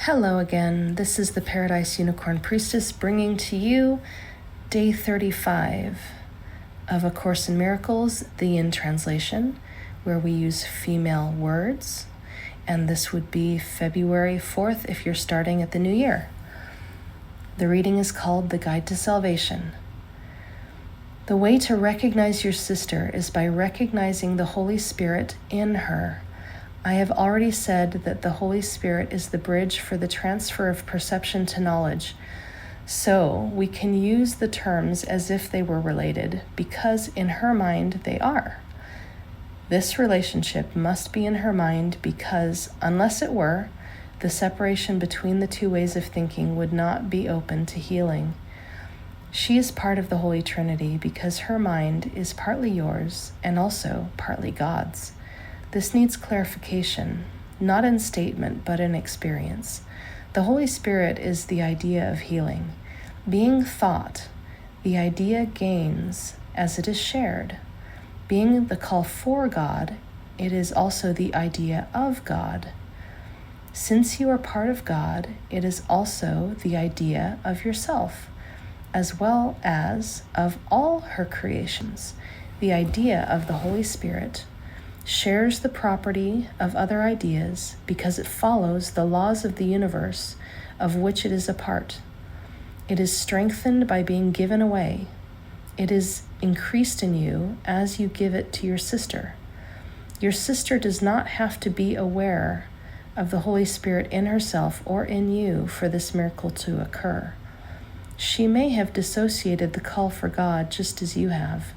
Hello again. This is the Paradise Unicorn Priestess bringing to you day 35 of A Course in Miracles, the Yin translation, where we use female words. And this would be February 4th if you're starting at the new year. The reading is called The Guide to Salvation. The way to recognize your sister is by recognizing the Holy Spirit in her. I have already said that the Holy Spirit is the bridge for the transfer of perception to knowledge. So we can use the terms as if they were related, because in her mind they are. This relationship must be in her mind because, unless it were, the separation between the two ways of thinking would not be open to healing. She is part of the Holy Trinity because her mind is partly yours and also partly God's. This needs clarification, not in statement, but in experience. The Holy Spirit is the idea of healing. Being thought, the idea gains as it is shared. Being the call for God, it is also the idea of God. Since you are part of God, it is also the idea of yourself, as well as of all her creations. The idea of the Holy Spirit shares the property of other ideas because it follows the laws of the universe of which it is a part. It is strengthened by being given away. It is increased in you as you give it to your sister. Your sister does not have to be aware of the Holy Spirit in herself or in you for this miracle to occur. She may have dissociated the call for God just as you have.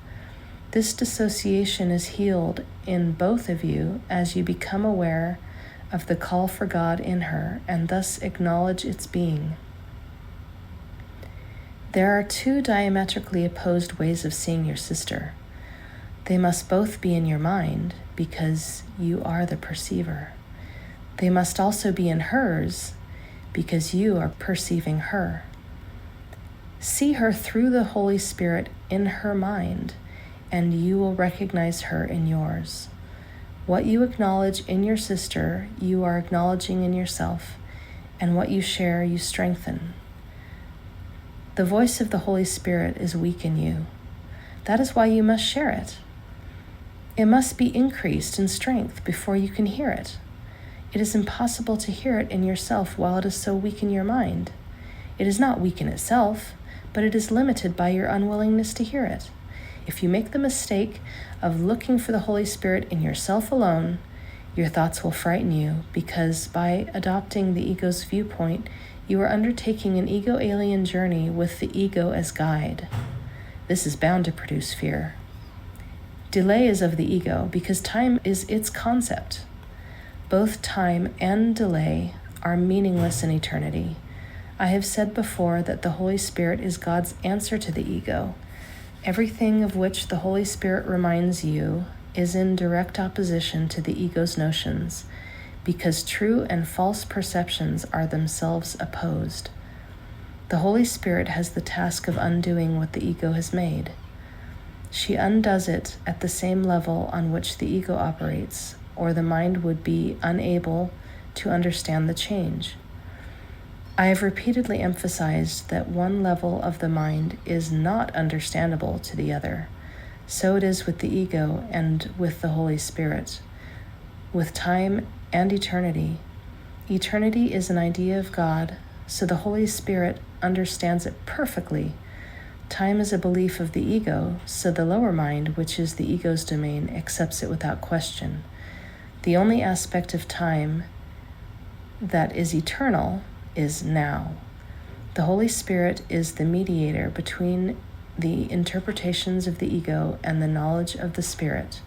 This dissociation is healed in both of you as you become aware of the call for God in her and thus acknowledge its being. There are two diametrically opposed ways of seeing your sister. They must both be in your mind because you are the perceiver. They must also be in hers because you are perceiving her. See her through the Holy Spirit in her mind, and you will recognize her in yours. What you acknowledge in your sister, you are acknowledging in yourself, and what you share, you strengthen. The voice of the Holy Spirit is weak in you. That is why you must share it. It must be increased in strength before you can hear it. It is impossible to hear it in yourself while it is so weak in your mind. It is not weak in itself, but it is limited by your unwillingness to hear it. If you make the mistake of looking for the Holy Spirit in yourself alone, your thoughts will frighten you because by adopting the ego's viewpoint, you are undertaking an ego-alien journey with the ego as guide. This is bound to produce fear. Delay is of the ego because time is its concept. Both time and delay are meaningless in eternity. I have said before that the Holy Spirit is God's answer to the ego. Everything of which the Holy Spirit reminds you is in direct opposition to the ego's notions, because true and false perceptions are themselves opposed. The Holy Spirit has the task of undoing what the ego has made. She undoes it at the same level on which the ego operates, or the mind would be unable to understand the change. I have repeatedly emphasized that one level of the mind is not understandable to the other. So it is with the ego and with the Holy Spirit, with time and eternity. Eternity is an idea of God, so the Holy Spirit understands it perfectly. Time is a belief of the ego, so the lower mind, which is the ego's domain, accepts it without question. The only aspect of time that is eternal is now. The Holy Spirit is the mediator between the interpretations of the ego and the knowledge of the Spirit.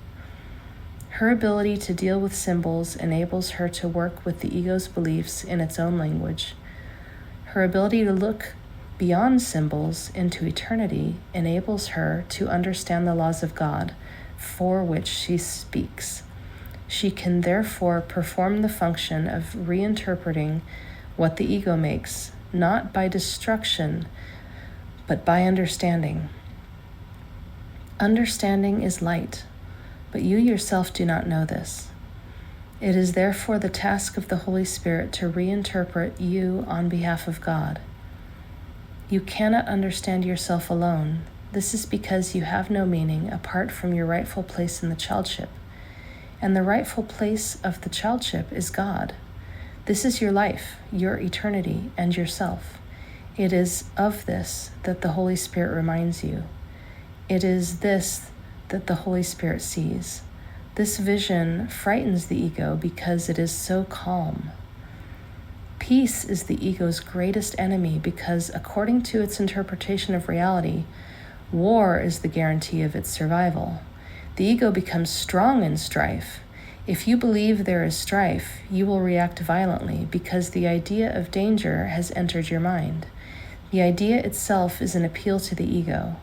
Her ability to deal with symbols enables her to work with the ego's beliefs in its own language. Her ability to look beyond symbols into eternity enables her to understand the laws of God, for which she speaks. She can therefore perform the function of reinterpreting what the ego makes, not by destruction, but by understanding. Understanding is light, but you yourself do not know this. It is therefore the task of the Holy Spirit to reinterpret you on behalf of God. You cannot understand yourself alone. This is because you have no meaning apart from your rightful place in the childship. And the rightful place of the childship is God. This is your life, your eternity, and yourself. It is of this that the Holy Spirit reminds you. It is this that the Holy Spirit sees. This vision frightens the ego because it is so calm. Peace is the ego's greatest enemy because, according to its interpretation of reality, war is the guarantee of its survival. The ego becomes strong in strife. If you believe there is strife, you will react violently because the idea of danger has entered your mind. The idea itself is an appeal to the ego.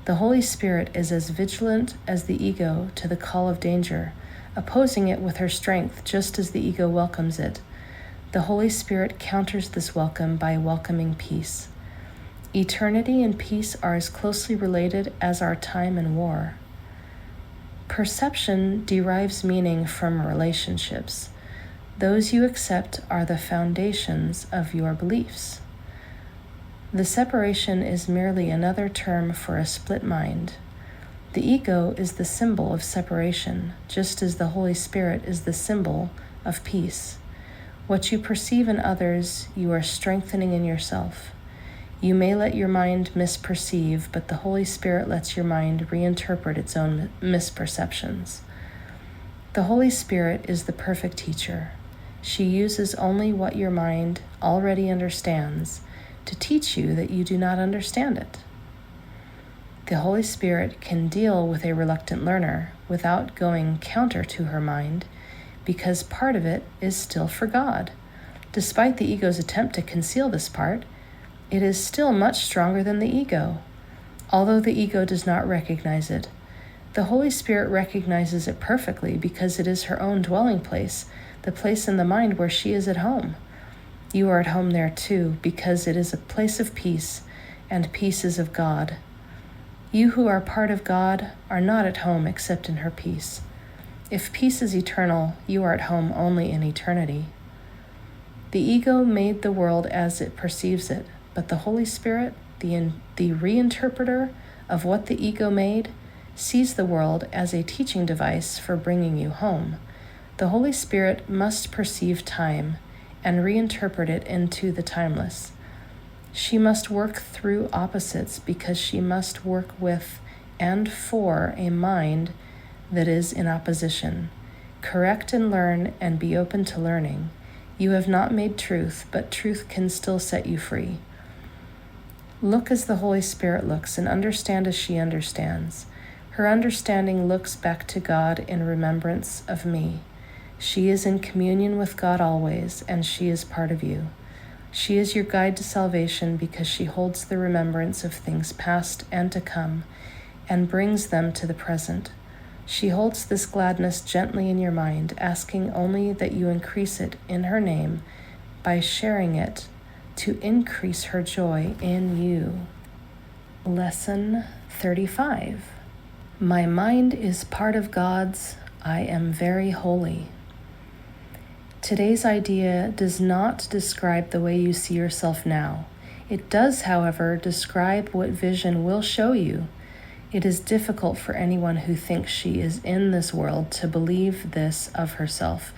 The Holy Spirit is as vigilant as the ego to the call of danger, opposing it with her strength just as the ego welcomes it. The Holy Spirit counters this welcome by welcoming peace. Eternity and peace are as closely related as are time and war. Perception derives meaning from relationships. Those you accept are the foundations of your beliefs. The separation is merely another term for a split mind. The ego is the symbol of separation, just as the Holy Spirit is the symbol of peace. What you perceive in others, you are strengthening in yourself. You may let your mind misperceive, but the Holy Spirit lets your mind reinterpret its own misperceptions. The Holy Spirit is the perfect teacher. She uses only what your mind already understands to teach you that you do not understand it. The Holy Spirit can deal with a reluctant learner without going counter to her mind, because part of it is still for God. Despite the ego's attempt to conceal this part, it is still much stronger than the ego, although the ego does not recognize it. The Holy Spirit recognizes it perfectly because it is her own dwelling place, the place in the mind where she is at home. You are at home there too, because it is a place of peace, and peace is of God. You who are part of God are not at home except in her peace. If peace is eternal, you are at home only in eternity. The ego made the world as it perceives it, but the Holy Spirit, the reinterpreter of what the ego made, sees the world as a teaching device for bringing you home. The Holy Spirit must perceive time and reinterpret it into the timeless. She must work through opposites because she must work with and for a mind that is in opposition. Correct and learn and be open to learning. You have not made truth, but truth can still set you free. Look as the Holy Spirit looks and understand as she understands. Her understanding looks back to God in remembrance of me. She is in communion with God always, and she is part of you. She is your guide to salvation because she holds the remembrance of things past and to come and brings them to the present. She holds this gladness gently in your mind, asking only that you increase it in her name by sharing it to increase her joy in you. Lesson 35. My mind is part of God's. I am very holy. Today's idea does not describe the way you see yourself now. It does, however, describe what vision will show you. It is difficult for anyone who thinks she is in this world to believe this of herself.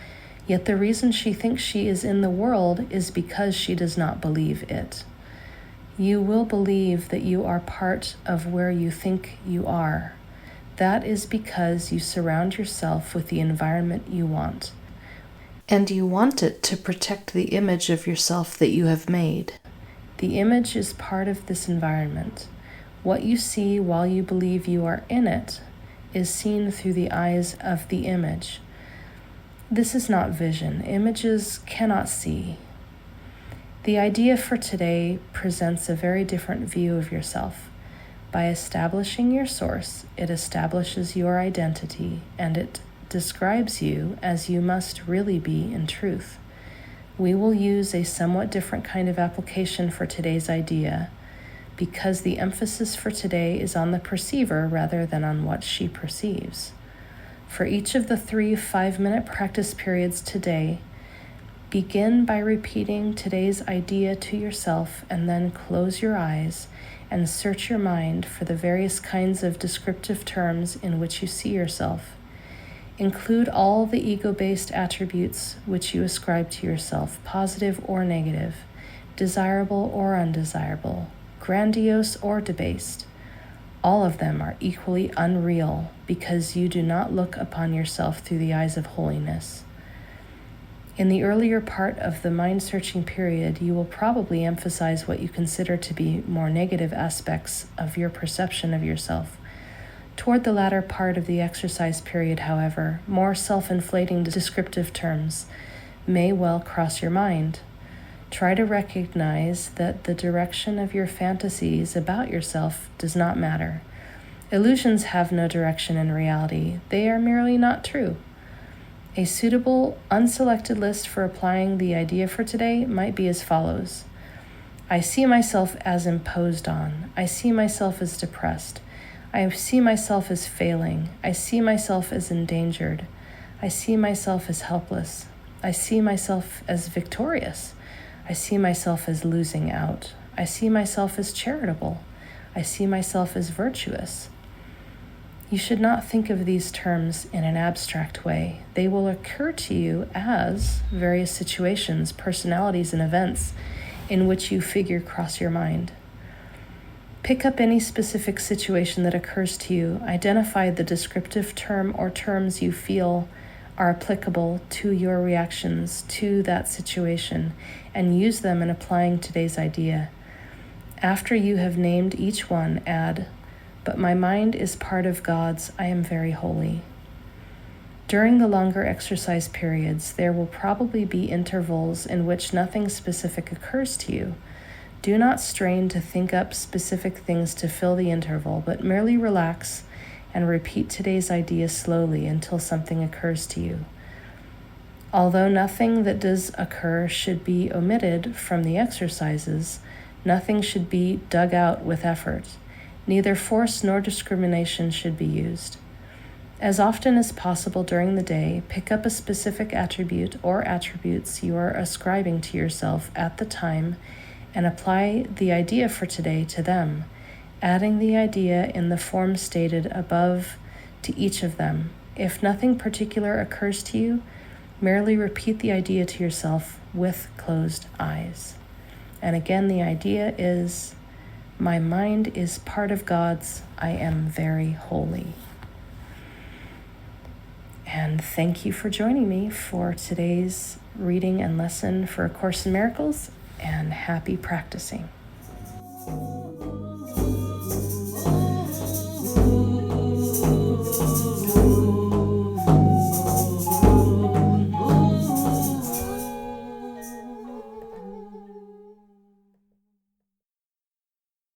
Yet the reason she thinks she is in the world is because she does not believe it. You will believe that you are part of where you think you are. That is because you surround yourself with the environment you want. And you want it to protect the image of yourself that you have made. The image is part of this environment. What you see while you believe you are in it is seen through the eyes of the image. This is not vision. Images cannot see. The idea for today presents a very different view of yourself. By establishing your source, it establishes your identity, and it describes you as you must really be in truth. We will use a somewhat different kind of application for today's idea, because the emphasis for today is on the perceiver rather than on what she perceives. For each of the 3 5-minute practice periods today, begin by repeating today's idea to yourself and then close your eyes and search your mind for the various kinds of descriptive terms in which you see yourself. Include all the ego-based attributes which you ascribe to yourself, positive or negative, desirable or undesirable, grandiose or debased. All of them are equally unreal because you do not look upon yourself through the eyes of holiness. In the earlier part of the mind-searching period, you will probably emphasize what you consider to be more negative aspects of your perception of yourself. Toward the latter part of the exercise period, however, more self-inflating descriptive terms may well cross your mind. Try to recognize that the direction of your fantasies about yourself does not matter. Illusions have no direction in reality. They are merely not true. A suitable, unselected list for applying the idea for today might be as follows. I see myself as imposed on. I see myself as depressed. I see myself as failing. I see myself as endangered. I see myself as helpless. I see myself as victorious. I see myself as losing out. I see myself as charitable. I see myself as virtuous. You should not think of these terms in an abstract way. They will occur to you as various situations, personalities, and events in which you figure cross your mind. Pick up any specific situation that occurs to you, identify the descriptive term or terms you feel are applicable to your reactions to that situation, and use them in applying today's idea. After you have named each one, add, "But my mind is part of God's, I am very holy." During the longer exercise periods, there will probably be intervals in which nothing specific occurs to you. Do not strain to think up specific things to fill the interval, but merely relax and repeat today's idea slowly until something occurs to you. Although nothing that does occur should be omitted from the exercises, nothing should be dug out with effort. Neither force nor discrimination should be used. As often as possible during the day, pick up a specific attribute or attributes you are ascribing to yourself at the time and apply the idea for today to them, adding the idea in the form stated above to each of them. If nothing particular occurs to you, merely repeat the idea to yourself with closed eyes. And again, the idea is, my mind is part of God's, I am very holy. And thank you for joining me for today's reading and lesson for A Course in Miracles, and happy practicing.